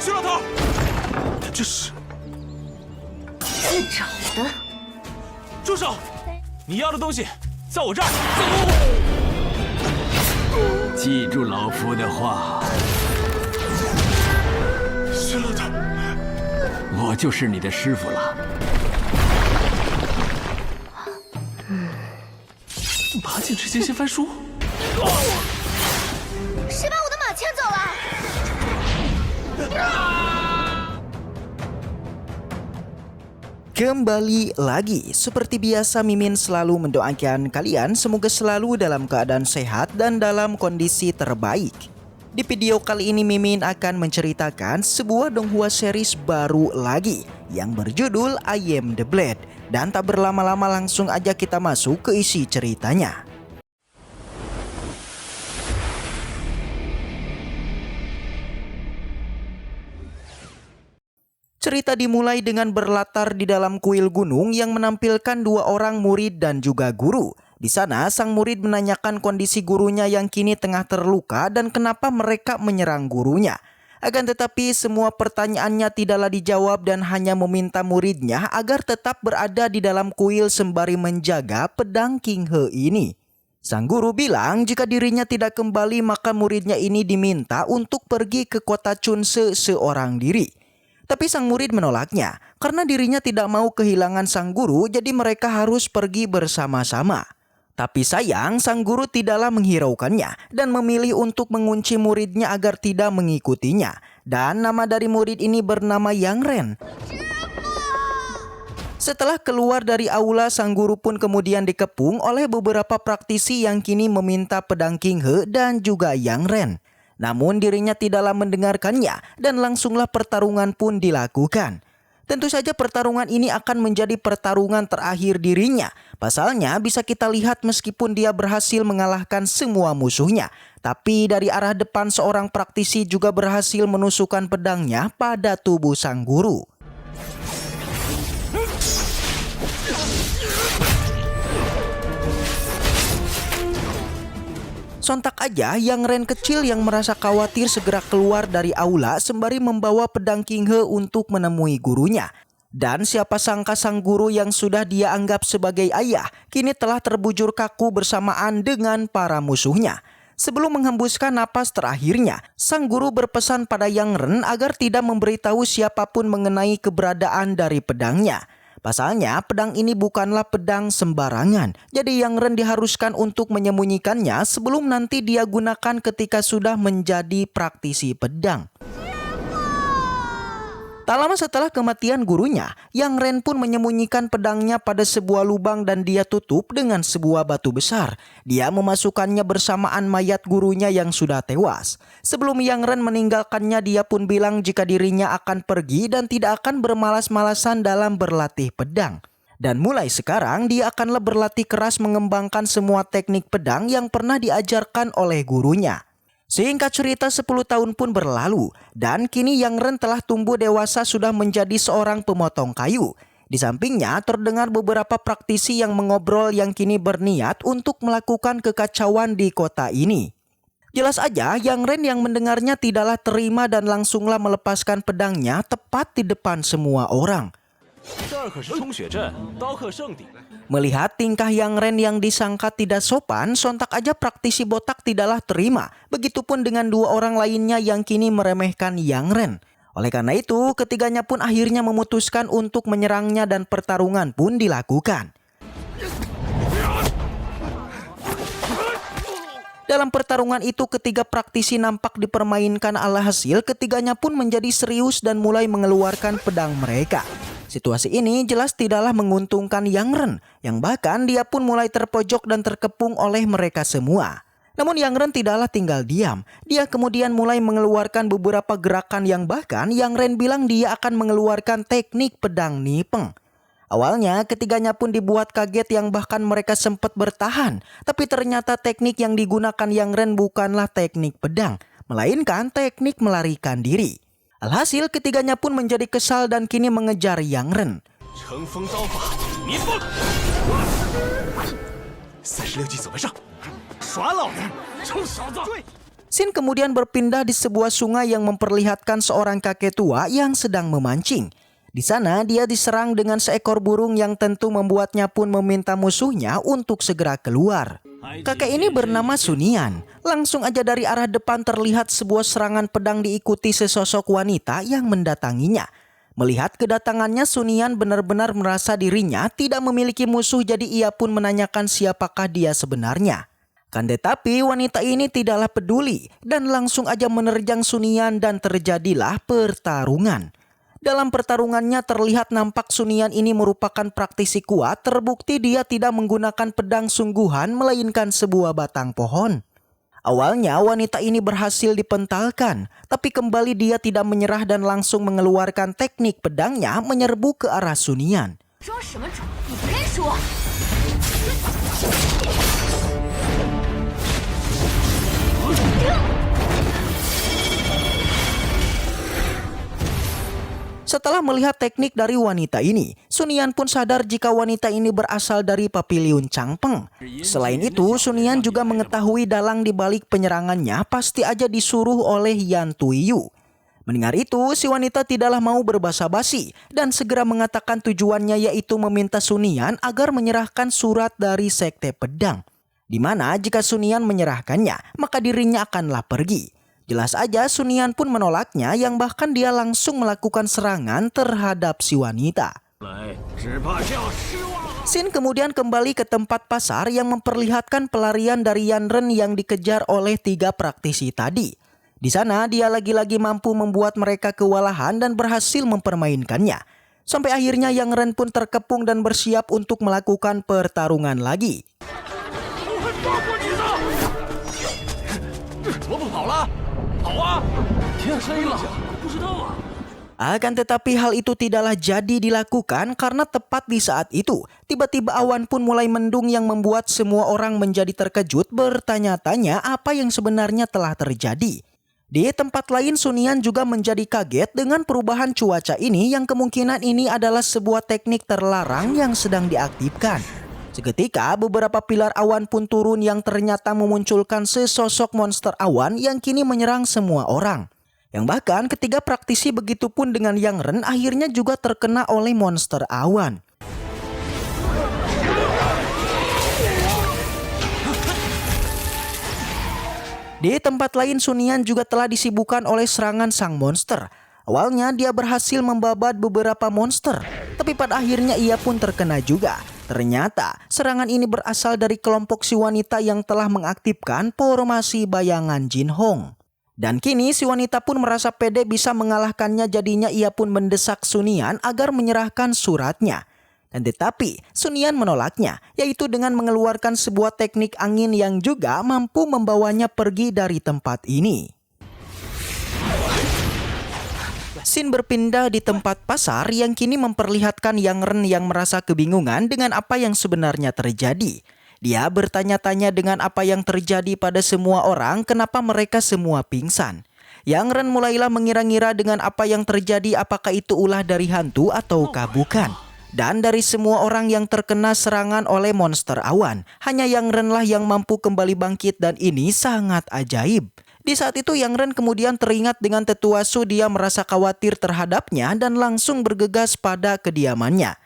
去了他！他这是自找的。住手！你要的东西在我这儿。记住老夫的话，去了他！我就是你的师傅了。马景之剑仙翻书。谁把我的马牵走了？ Kembali lagi, seperti biasa Mimin selalu mendoakan kalian semoga selalu dalam keadaan sehat dan dalam kondisi terbaik. Di video kali ini Mimin akan menceritakan sebuah donghua series baru lagi yang berjudul I Am The Blade. Dan tak berlama-lama langsung aja kita masuk ke isi ceritanya. Cerita dimulai dengan berlatar di dalam kuil gunung yang menampilkan dua orang murid dan juga guru. Di sana sang murid menanyakan kondisi gurunya yang kini tengah terluka dan kenapa mereka menyerang gurunya. Akan tetapi semua pertanyaannya tidaklah dijawab dan hanya meminta muridnya agar tetap berada di dalam kuil sembari menjaga pedang King He ini. Sang guru bilang jika dirinya tidak kembali maka muridnya ini diminta untuk pergi ke kota Chunse seorang diri. Tapi sang murid menolaknya karena dirinya tidak mau kehilangan sang guru, jadi mereka harus pergi bersama-sama. Tapi sayang sang guru tidaklah menghiraukannya dan memilih untuk mengunci muridnya agar tidak mengikutinya. Dan nama dari murid ini bernama Yang Ren. Setelah keluar dari aula, sang guru pun kemudian dikepung oleh beberapa praktisi yang kini meminta pedang King He dan juga Yang Ren. Namun dirinya tidaklah mendengarkannya dan langsunglah pertarungan pun dilakukan. Tentu saja pertarungan ini akan menjadi pertarungan terakhir dirinya. Pasalnya bisa kita lihat meskipun dia berhasil mengalahkan semua musuhnya. Tapi dari arah depan seorang praktisi juga berhasil menusukkan pedangnya pada tubuh sang guru. Sontak aja Yang Ren kecil yang merasa khawatir segera keluar dari aula sembari membawa pedang King He untuk menemui gurunya. Dan siapa sangka sang guru yang sudah dia anggap sebagai ayah kini telah terbujur kaku bersamaan dengan para musuhnya. Sebelum menghembuskan napas terakhirnya, sang guru berpesan pada Yang Ren agar tidak memberitahu siapapun mengenai keberadaan dari pedangnya. Pasalnya pedang ini bukanlah pedang sembarangan. Jadi Yang Ren diharuskan untuk menyembunyikannya sebelum nanti dia gunakan ketika sudah menjadi praktisi pedang. Tak lama setelah kematian gurunya, Yang Ren pun menyembunyikan pedangnya pada sebuah lubang dan dia tutup dengan sebuah batu besar. Dia memasukkannya bersamaan mayat gurunya yang sudah tewas. Sebelum Yang Ren meninggalkannya, dia pun bilang jika dirinya akan pergi dan tidak akan bermalas-malasan dalam berlatih pedang. Dan mulai sekarang dia akanlah berlatih keras mengembangkan semua teknik pedang yang pernah diajarkan oleh gurunya. Singkat cerita 10 tahun pun berlalu dan kini Yang Ren telah tumbuh dewasa sudah menjadi seorang pemotong kayu. Di sampingnya terdengar beberapa praktisi yang mengobrol yang kini berniat untuk melakukan kekacauan di kota ini. Jelas aja Yang Ren yang mendengarnya tidaklah terima dan langsunglah melepaskan pedangnya tepat di depan semua orang. Melihat tingkah Yang Ren yang disangka tidak sopan, sontak aja praktisi botak tidaklah terima. Begitupun dengan dua orang lainnya yang kini meremehkan Yang Ren. Oleh karena itu, ketiganya pun akhirnya memutuskan untuk menyerangnya dan pertarungan pun dilakukan. Dalam pertarungan itu ketiga praktisi nampak dipermainkan, alhasil ketiganya pun menjadi serius dan mulai mengeluarkan pedang mereka. Situasi ini jelas tidaklah menguntungkan Yang Ren, yang bahkan dia pun mulai terpojok dan terkepung oleh mereka semua. Namun Yang Ren tidaklah tinggal diam. Dia kemudian mulai mengeluarkan beberapa gerakan yang bahkan Yang Ren bilang dia akan mengeluarkan teknik pedang nipeng. Awalnya ketiganya pun dibuat kaget yang bahkan mereka sempat bertahan. Tapi ternyata teknik yang digunakan Yang Ren bukanlah teknik pedang, melainkan teknik melarikan diri. Alhasil ketiganya pun menjadi kesal dan kini mengejar Yang Ren. Scene kemudian berpindah di sebuah sungai yang memperlihatkan seorang kakek tua yang sedang memancing. Di sana dia diserang dengan seekor burung yang tentu membuatnya pun meminta musuhnya untuk segera keluar. Kakek ini bernama Sunian. Langsung aja dari arah depan terlihat sebuah serangan pedang diikuti sesosok wanita yang mendatanginya. Melihat kedatangannya, Sunian benar-benar merasa dirinya tidak memiliki musuh, jadi ia pun menanyakan siapakah dia sebenarnya. Kan tetapi wanita ini tidaklah peduli dan langsung aja menerjang Sunian dan terjadilah pertarungan. Dalam pertarungannya terlihat nampak Sunian ini merupakan praktisi kuat, terbukti dia tidak menggunakan pedang sungguhan melainkan sebuah batang pohon. Awalnya wanita ini berhasil dipentalkan, tapi kembali dia tidak menyerah dan langsung mengeluarkan teknik pedangnya menyerbu ke arah Sunian. Setelah melihat teknik dari wanita ini, Sunian pun sadar jika wanita ini berasal dari Papiliun Changpeng. Selain itu, Sunian juga mengetahui dalang di balik penyerangannya pasti aja disuruh oleh Yan Tuiyu. Mendengar itu, si wanita tidaklah mau berbasa-basi dan segera mengatakan tujuannya, yaitu meminta Sunian agar menyerahkan surat dari Sekte Pedang. Di mana jika Sunian menyerahkannya, maka dirinya akanlah pergi. Jelas aja Sunian pun menolaknya, yang bahkan dia langsung melakukan serangan terhadap si wanita. Scene kemudian kembali ke tempat pasar yang memperlihatkan pelarian dari Yan Ren yang dikejar oleh 3 praktisi tadi. Di sana dia lagi-lagi mampu membuat mereka kewalahan dan berhasil mempermainkannya. Sampai akhirnya Yang Ren pun terkepung dan bersiap untuk melakukan pertarungan lagi. Akan tetapi hal itu tidaklah jadi dilakukan karena tepat di saat itu tiba-tiba awan pun mulai mendung yang membuat semua orang menjadi terkejut bertanya-tanya apa yang sebenarnya telah terjadi. Di tempat lain Sunian juga menjadi kaget dengan perubahan cuaca ini yang kemungkinan ini adalah sebuah teknik terlarang yang sedang diaktifkan. Seketika beberapa pilar awan pun turun yang ternyata memunculkan sesosok monster awan yang kini menyerang semua orang. Yang bahkan ketiga praktisi begitupun dengan Yang Ren akhirnya juga terkena oleh monster awan. Di tempat lain Sunian juga telah disibukkan oleh serangan sang monster. Awalnya dia berhasil membabat beberapa monster, tapi pada akhirnya ia pun terkena juga. Ternyata serangan ini berasal dari kelompok si wanita yang telah mengaktifkan formasi bayangan Jin Hong. Dan kini si wanita pun merasa pede bisa mengalahkannya, jadinya ia pun mendesak Sunian agar menyerahkan suratnya. Dan tetapi Sunian menolaknya, yaitu dengan mengeluarkan sebuah teknik angin yang juga mampu membawanya pergi dari tempat ini. Scene berpindah di tempat pasar yang kini memperlihatkan Yang Ren yang merasa kebingungan dengan apa yang sebenarnya terjadi. Dia bertanya-tanya dengan apa yang terjadi pada semua orang, kenapa mereka semua pingsan. Yang Ren mulailah mengira-ngira dengan apa yang terjadi, apakah itu ulah dari hantu ataukah bukan. Dan dari semua orang yang terkena serangan oleh monster awan, hanya Yang Ren lah yang mampu kembali bangkit dan ini sangat ajaib. Di saat itu Yang Ren kemudian teringat dengan tetua Su, dia merasa khawatir terhadapnya dan langsung bergegas pada kediamannya.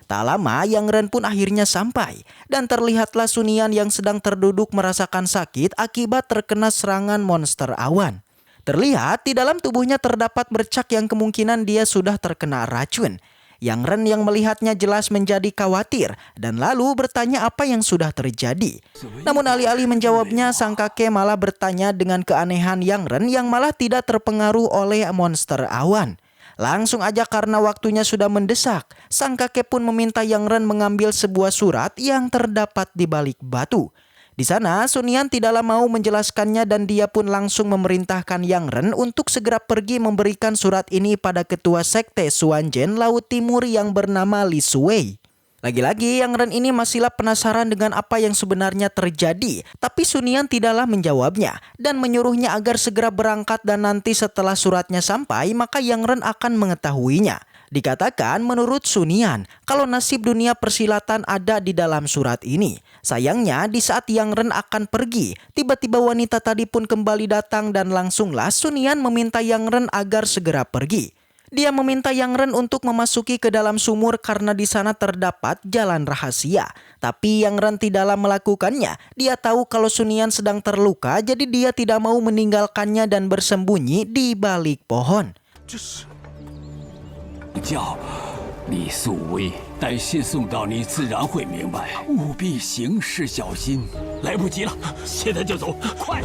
Tak lama Yang Ren pun akhirnya sampai dan terlihatlah Sunian yang sedang terduduk merasakan sakit akibat terkena serangan monster awan. Terlihat di dalam tubuhnya terdapat bercak yang kemungkinan dia sudah terkena racun. Yang Ren yang melihatnya jelas menjadi khawatir dan lalu bertanya apa yang sudah terjadi. Namun alih-alih menjawabnya, sang kakek malah bertanya dengan keanehan Yang Ren yang malah tidak terpengaruh oleh monster awan. Langsung aja karena waktunya sudah mendesak, sang kakek pun meminta Yang Ren mengambil sebuah surat yang terdapat di balik batu. Di sana Sunian tidaklah mau menjelaskannya dan dia pun langsung memerintahkan Yang Ren untuk segera pergi memberikan surat ini pada ketua sekte Suanjen Laut Timur yang bernama Li Shuwei. Lagi-lagi Yang Ren ini masihlah penasaran dengan apa yang sebenarnya terjadi, tapi Sunian tidaklah menjawabnya dan menyuruhnya agar segera berangkat dan nanti setelah suratnya sampai maka Yang Ren akan mengetahuinya. Dikatakan menurut Sunian, kalau nasib dunia persilatan ada di dalam surat ini. Sayangnya di saat Yang Ren akan pergi, tiba-tiba wanita tadi pun kembali datang dan langsunglah Sunian meminta Yang Ren agar segera pergi. Dia meminta Yang Ren untuk memasuki ke dalam sumur karena di sana terdapat jalan rahasia. Tapi Yang Ren tidaklah melakukannya. Dia tahu kalau Sunian sedang terluka, jadi dia tidak mau meninggalkannya dan bersembunyi di balik pohon. 这是叫你速微，待信送到你自然会明白，务必行事小心。来不及了，现在就走，快！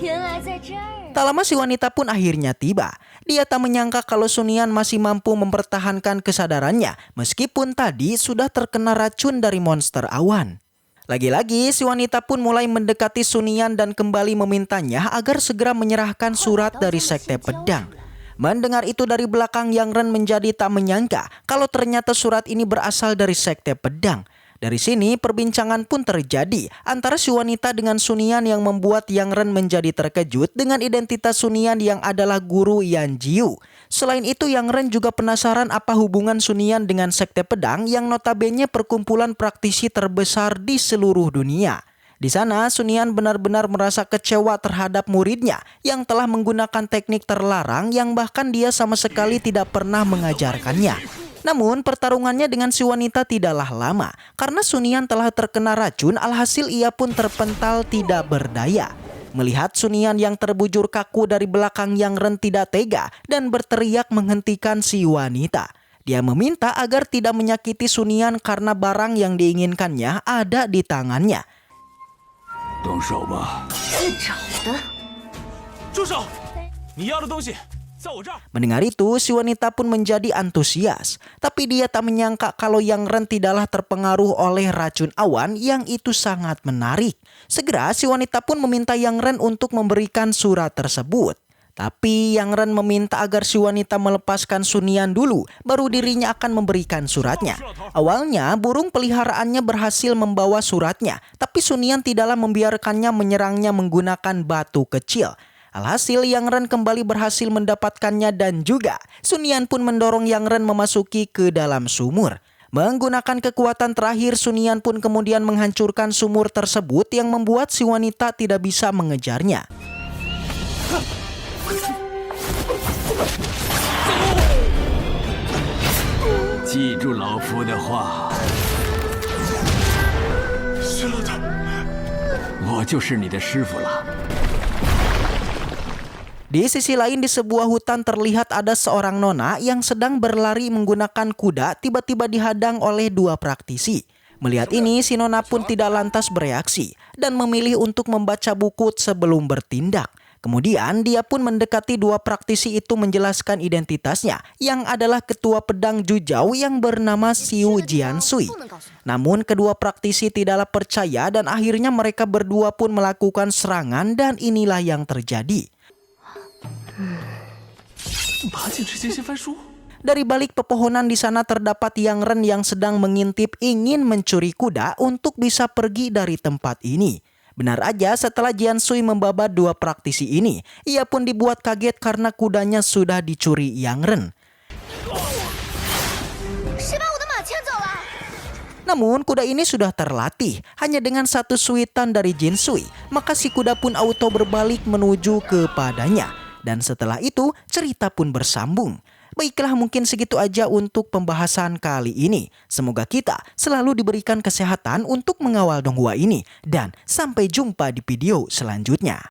原来在这儿。 Tak lama si wanita pun akhirnya tiba. Dia tak menyangka kalau Sunian masih mampu mempertahankan kesadarannya meskipun tadi sudah terkena racun dari monster awan. Lagi-lagi si wanita pun mulai mendekati Sunian dan kembali memintanya agar segera menyerahkan surat dari Sekte Pedang. Mendengar itu dari belakang Yang Ren menjadi tak menyangka kalau ternyata surat ini berasal dari Sekte Pedang. Dari sini perbincangan pun terjadi antara si wanita dengan Sunian yang membuat Yang Ren menjadi terkejut dengan identitas Sunian yang adalah guru Yan Jiu. Selain itu Yang Ren juga penasaran apa hubungan Sunian dengan Sekte Pedang yang notabene perkumpulan praktisi terbesar di seluruh dunia. Di sana Sunian benar-benar merasa kecewa terhadap muridnya yang telah menggunakan teknik terlarang yang bahkan dia sama sekali tidak pernah mengajarkannya. Namun pertarungannya dengan si wanita tidaklah lama karena Sunian telah terkena racun, alhasil ia pun terpental tidak berdaya. Melihat Sunian yang terbujur kaku dari belakang, Yang Ren tidak tega dan berteriak menghentikan si wanita. Dia meminta agar tidak menyakiti Sunian karena barang yang diinginkannya ada di tangannya. 动手吧！自找的。 住手！你要的东西在我这儿。 Mendengar itu, si wanita pun menjadi antusias. Tapi dia tak menyangka kalau Yang Ren tidaklah terpengaruh oleh racun awan yang itu sangat menarik. Segera si wanita pun meminta Yang Ren untuk memberikan surat tersebut. Tapi Yang Ren meminta agar si wanita melepaskan Sunian dulu, baru dirinya akan memberikan suratnya. Awalnya burung peliharaannya berhasil membawa suratnya, tapi Sunian tidaklah membiarkannya menyerangnya menggunakan batu kecil. Alhasil Yang Ren kembali berhasil mendapatkannya dan juga Sunian pun mendorong Yang Ren memasuki ke dalam sumur. Menggunakan kekuatan terakhir, Sunian pun kemudian menghancurkan sumur tersebut yang membuat si wanita tidak bisa mengejarnya. Ji住老夫的话， 薛老头， 我就是你的师傅了。 Di sisi lain di sebuah hutan terlihat ada seorang nona yang sedang berlari menggunakan kuda tiba-tiba dihadang oleh dua praktisi. Melihat ini si nona pun tidak lantas bereaksi dan memilih untuk membaca buku sebelum bertindak. Kemudian dia pun mendekati dua praktisi itu menjelaskan identitasnya yang adalah ketua pedang Jujau yang bernama Xiu Jiansui. Namun kedua praktisi tidaklah percaya dan akhirnya mereka berdua pun melakukan serangan dan inilah yang terjadi. 拔剑之前先翻书。 Dari balik pepohonan di sana terdapat Yang Ren yang sedang mengintip ingin mencuri kuda untuk bisa pergi dari tempat ini. Benar aja setelah Jiansui membabat dua praktisi ini, ia pun dibuat kaget karena kudanya sudah dicuri Yang Ren. Namun kuda ini sudah terlatih hanya dengan satu suitan dari Jiansui, maka si kuda pun auto berbalik menuju kepadanya. Dan setelah itu cerita pun bersambung. Baiklah, mungkin segitu aja untuk pembahasan kali ini. Semoga kita selalu diberikan kesehatan untuk mengawal Donghua ini. Dan sampai jumpa di video selanjutnya.